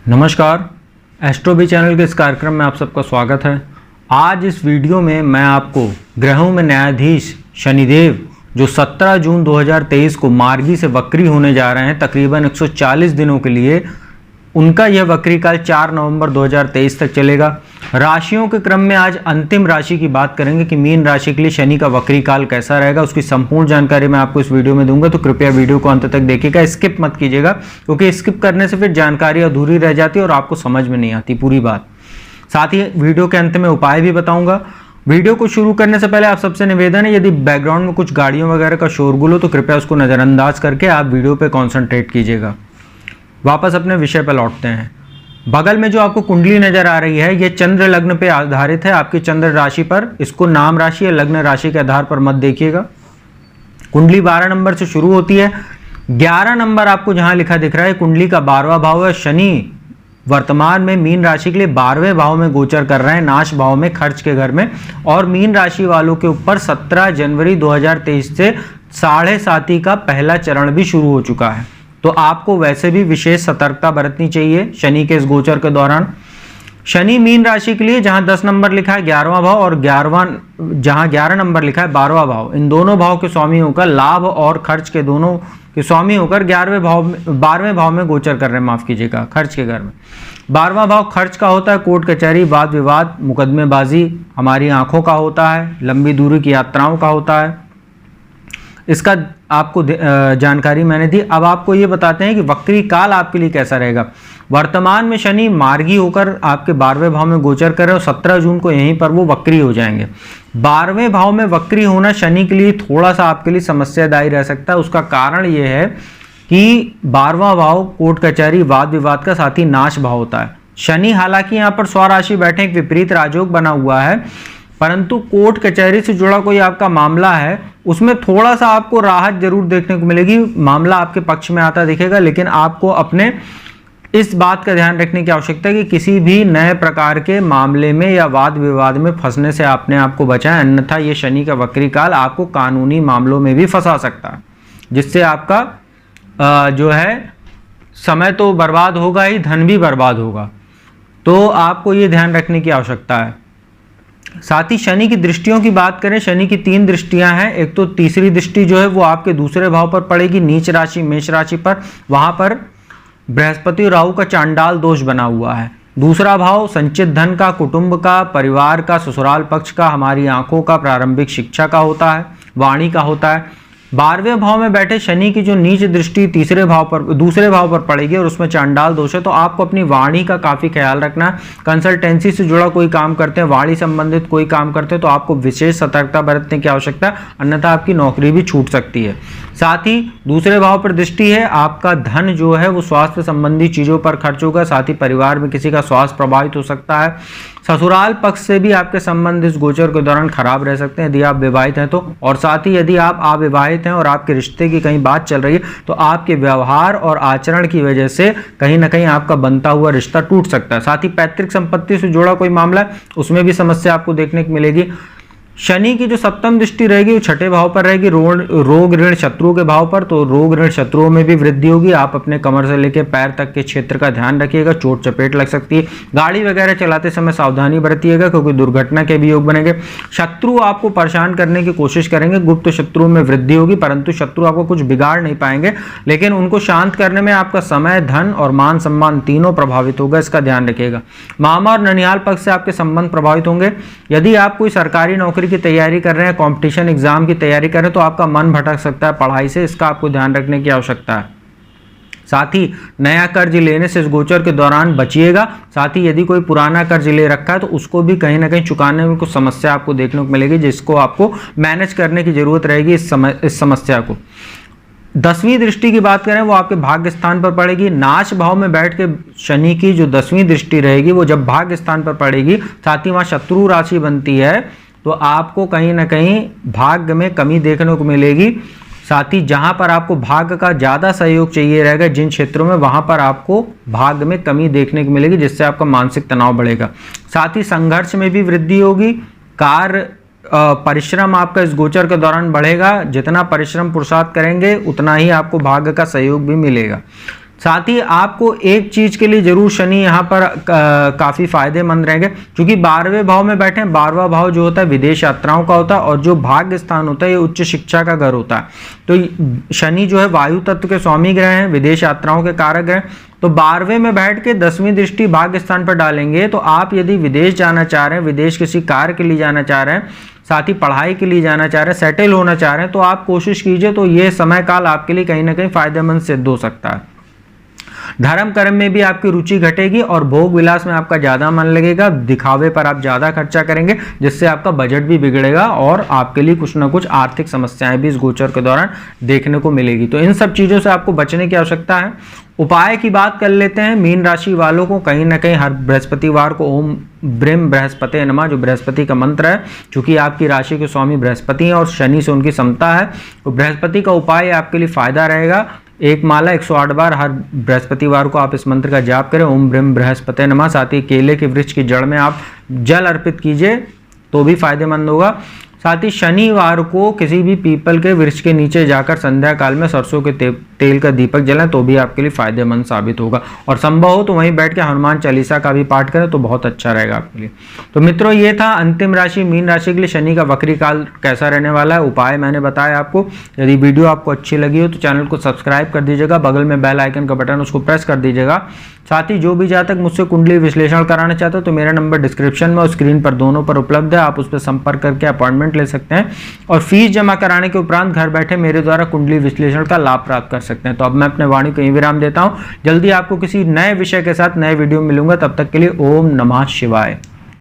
नमस्कार, एस्ट्रोबी चैनल के इस कार्यक्रम में आप सबका स्वागत है। आज इस वीडियो में मैं आपको ग्रहों में न्यायाधीश शनिदेव जो 17 जून 2023 को मार्गी से वक्री होने जा रहे हैं तकरीबन 140 दिनों के लिए, उनका यह वक्री काल 4 नवंबर 2023 तक चलेगा। राशियों के क्रम में आज अंतिम राशि की बात करेंगे कि मीन राशि के लिए शनि का वक्री काल कैसा रहेगा, उसकी संपूर्ण जानकारी मैं आपको इस वीडियो में दूंगा। तो कृपया वीडियो को अंत तक देखिएगा, स्किप मत कीजिएगा, क्योंकि स्किप करने से फिर जानकारी अधूरी रह जाती है और आपको समझ में नहीं आती पूरी बात। साथ ही वीडियो के अंत में उपाय भी बताऊंगा। वीडियो को शुरू करने से पहले आप सबसे निवेदन है, यदि बैकग्राउंड में कुछ गाड़ियों वगैरह का शोरगुल हो तो कृपया उसको नज़रअंदाज करके आप वीडियो पर कॉन्सेंट्रेट कीजिएगा। वापस अपने विषय पर लौटते हैं। बगल में जो आपको कुंडली नजर आ रही है, यह चंद्र लग्न पे आधारित है, आपकी चंद्र राशि पर। इसको नाम राशि या लग्न राशि के आधार पर मत देखिएगा। कुंडली 12 नंबर से शुरू होती है। 11 नंबर आपको जहां लिखा दिख रहा है, कुंडली का 12वां भाव है। शनि वर्तमान में मीन राशि के लिए 12वें भाव में गोचर कर रहे हैं, नाश भाव में, खर्च के घर में। और मीन राशि वालों के ऊपर 17 जनवरी 2023 से 7.5 का पहला चरण भी शुरू हो चुका है। तो आपको वैसे भी विशेष सतर्कता बरतनी चाहिए शनि के इस गोचर के दौरान। शनि मीन राशि के लिए जहां 10 नंबर लिखा है 11वां भाव, और जहां 11 नंबर लिखा है 12वां भाव, इन दोनों भाव के स्वामी होकर, लाभ और खर्च के दोनों के स्वामी होकर 12वें भाव में गोचर कर रहे हैं, माफ कीजिएगा, खर्च के घर में। 12वां भाव खर्च का होता है, कोर्ट कचहरी, वाद विवाद, मुकदमेबाजी, हमारी आंखों का होता है, लंबी दूरी की यात्राओं का होता है। इसका आपको जानकारी मैंने दी। अब आपको ये बताते हैं कि वक्री काल आपके लिए कैसा रहेगा। वर्तमान में शनि मार्गी होकर आपके 12वें भाव में गोचर कर रहे और 17 जून को यहीं पर वो वक्री हो जाएंगे। 12वें भाव में वक्री होना शनि के लिए थोड़ा सा आपके लिए समस्यादायी रह सकता है। उसका कारण ये है कि 12वां भाव कोर्ट कचहरी, वाद विवाद का, साथ ही नाश भाव होता है। शनि हालांकि यहाँ पर स्वराशि बैठे एक विपरीत राजयोग बना हुआ है, परंतु कोर्ट कचहरी से जुड़ा कोई आपका मामला है, उसमें थोड़ा सा आपको राहत जरूर देखने को मिलेगी। मामला आपके पक्ष में आता दिखेगा, लेकिन आपको अपने इस बात का ध्यान रखने की आवश्यकता है कि किसी भी नए प्रकार के मामले में या वाद विवाद में फंसने से अपने आप को बचाएं, अन्यथा ये शनि का वक्री काल आपको कानूनी मामलों में भी फंसा सकता है, जिससे आपका जो है समय तो बर्बाद होगा ही, धन भी बर्बाद होगा। तो आपको ये ध्यान रखने की आवश्यकता है। साथ ही शनि की दृष्टियों की बात करें, शनि की 3 दृष्टियां हैं। एक तो तीसरी दृष्टि जो है वो आपके दूसरे भाव पर पड़ेगी, नीच राशि मेष राशि पर। वहां पर बृहस्पति और राहु का चांडाल दोष बना हुआ है। दूसरा भाव संचित धन का, कुटुंब का, परिवार का, ससुराल पक्ष का, हमारी आंखों का, प्रारंभिक शिक्षा का होता है, वाणी का होता है। 12वें भाव में बैठे शनि की जो नीच दृष्टि दूसरे भाव पर पड़ेगी और उसमें चांडाल दोष है, तो आपको अपनी वाणी का काफी ख्याल रखना है। कंसल्टेंसी से जुड़ा कोई काम करते हैं, वाणी संबंधित कोई काम करते हैं, तो आपको विशेष सतर्कता बरतने की आवश्यकता है, अन्यथा आपकी नौकरी भी छूट सकती है। साथ ही दूसरे भाव पर दृष्टि है, आपका धन जो है वो स्वास्थ्य संबंधी चीजों पर खर्च होगा, साथ ही परिवार में किसी का स्वास्थ्य प्रभावित हो सकता है। ससुराल पक्ष से भी आपके संबंध इस गोचर के दौरान खराब रह सकते हैं यदि आप विवाहित हैं तो। और साथ ही यदि आप अविवाहित हैं और आपके रिश्ते की कहीं बात चल रही है, तो आपके व्यवहार और आचरण की वजह से कहीं ना कहीं आपका बनता हुआ रिश्ता टूट सकता है। साथ ही पैतृक संपत्ति से जुड़ा कोई मामला है, उसमें भी समस्या आपको देखने को मिलेगी। शनि की जो 7वीं दृष्टि रहेगी वो 6ठे भाव पर रहेगी, रोग ऋण शत्रुओं के भाव पर। तो रोग ऋण शत्रुओं में भी वृद्धि होगी। आप अपने कमर से लेकर पैर तक के क्षेत्र का ध्यान रखिएगा, चोट चपेट लग सकती है। गाड़ी वगैरह चलाते समय सावधानी बरतिएगा, क्योंकि दुर्घटना के भी योग बनेंगे। शत्रु आपको परेशान करने की कोशिश करेंगे, गुप्त शत्रुओं में वृद्धि होगी, परंतु शत्रु आपको कुछ बिगाड़ नहीं पाएंगे, लेकिन उनको शांत करने में आपका समय, धन और मान सम्मान तीनों प्रभावित होगा, इसका ध्यान रखिएगा। मामा और ननिहाल पक्ष से आपके संबंध प्रभावित होंगे। यदि आप कोई सरकारी नौकरी की तैयारी कर रहे हैं, कंपटीशन एग्जाम की तैयारी कर रहे हैं, तो आपका मन भटक सकता है पढ़ाई से, इसका आपको ध्यान रखने की आवश्यकता है। साथ ही नया कर्ज लेने से इस गोचर के दौरान बचिएगा। साथ ही यदि कोई पुराना कर्ज ले रखा है तो उसको भी कहीं ना कहीं चुकाने में कुछ समस्या आपको देखने को मिलेगी, जिसको आपको मैनेज करने की जरूरत रहेगी इस समस्या को। 10वीं दृष्टि की बात करें, वो आपके भाग्य स्थान पर पड़ेगी। नाश भाव में बैठ के शनि की जो 10वीं दृष्टि रहेगी वो जब भाग्य स्थान पर पड़ेगी, साथ ही वहां शत्रु राशि बनती है, तो आपको कहीं ना कहीं भाग्य में कमी देखने को मिलेगी। साथ ही जहां पर आपको भाग्य का ज़्यादा सहयोग चाहिए रहेगा, जिन क्षेत्रों में, वहां पर आपको भाग्य में कमी देखने को मिलेगी, जिससे आपका मानसिक तनाव बढ़ेगा। साथ ही संघर्ष में भी वृद्धि होगी। कार्य परिश्रम आपका इस गोचर के दौरान बढ़ेगा। जितना परिश्रम पुरुषार्थ करेंगे उतना ही आपको भाग्य का सहयोग भी मिलेगा। साथ ही आपको एक चीज के लिए जरूर शनि यहाँ पर काफी फायदेमंद रहेंगे, क्योंकि 12वें भाव में बैठे हैं। 12वां भाव जो होता है विदेश यात्राओं का होता है, और जो भाग्य स्थान होता है ये उच्च शिक्षा का घर होता है। तो शनि जो है वायु तत्व के स्वामी ग्रह हैं, विदेश यात्राओं के कारक ग्रह। तो 12वें में बैठ के 10वीं दृष्टि भाग्य स्थान पर डालेंगे, तो आप यदि विदेश जाना चाह रहे हैं, विदेश किसी कार्य के लिए जाना चाह रहे हैं, साथ ही पढ़ाई के लिए जाना चाह रहे हैं, सेटल होना चाह रहे हैं, तो आप कोशिश कीजिए। तो ये समय काल आपके लिए कहीं ना कहीं फायदेमंद सिद्ध हो सकता है। धर्म कर्म में भी आपकी रुचि घटेगी और भोग विलास में आपका ज्यादा मन लगेगा। दिखावे पर आप ज्यादा खर्चा करेंगे, जिससे आपका बजट भी बिगड़ेगा और आपके लिए कुछ ना कुछ आर्थिक समस्याएं भी इस गोचर के दौरान देखने को मिलेगी। तो इन सब चीजों से आपको बचने की आवश्यकता है। उपाय की बात कर लेते हैं। मीन राशि वालों को कहीं ना कहीं हर बृहस्पतिवार को ओम ब्रह्म बृहस्पति नमः, जो बृहस्पति का मंत्र है, क्योंकि आपकी राशि के स्वामी बृहस्पति हैं और शनि से उनकी समता है, तो बृहस्पति का उपाय आपके लिए फायदा रहेगा। एक माला 108 बार हर बृहस्पतिवार को आप इस मंत्र का जाप करें, ओम ब्रह्म बृहस्पति नमः। साथ ही केले के वृक्ष की जड़ में आप जल अर्पित कीजिए तो भी फायदेमंद होगा। साथ ही शनिवार को किसी भी पीपल के वृक्ष के नीचे जाकर संध्या काल में सरसों के तेल का दीपक जलाएं तो भी आपके लिए फायदेमंद साबित होगा। और संभव हो तो वहीं बैठ के हनुमान चालीसा का भी पाठ करें तो बहुत अच्छा रहेगा आपके लिए। तो मित्रों, ये था अंतिम राशि मीन राशि के लिए शनि का वक्री काल कैसा रहने वाला है। उपाय मैंने बताया आपको। यदि वीडियो आपको अच्छी लगी हो तो चैनल को सब्सक्राइब कर दीजिएगा, बगल में बेल आइकन का बटन उसको प्रेस कर दीजिएगा। साथ ही जो भी जातक मुझसे कुंडली विश्लेषण कराना चाहते हो तो मेरा नंबर डिस्क्रिप्शन में और स्क्रीन पर दोनों पर उपलब्ध है, आप उस पर संपर्क करके अपॉइंटमेंट ले सकते हैं और फीस जमा कराने के उपरांत घर बैठे मेरे द्वारा कुंडली विश्लेषण का लाभ प्राप्त कर सकते हैं। तो अब मैं अपने वाणी को यहीं विराम देता हूं। जल्दी आपको किसी नए विषय के साथ नए वीडियो में मिलूंगा, तब तक के लिए ओम नमः शिवाय।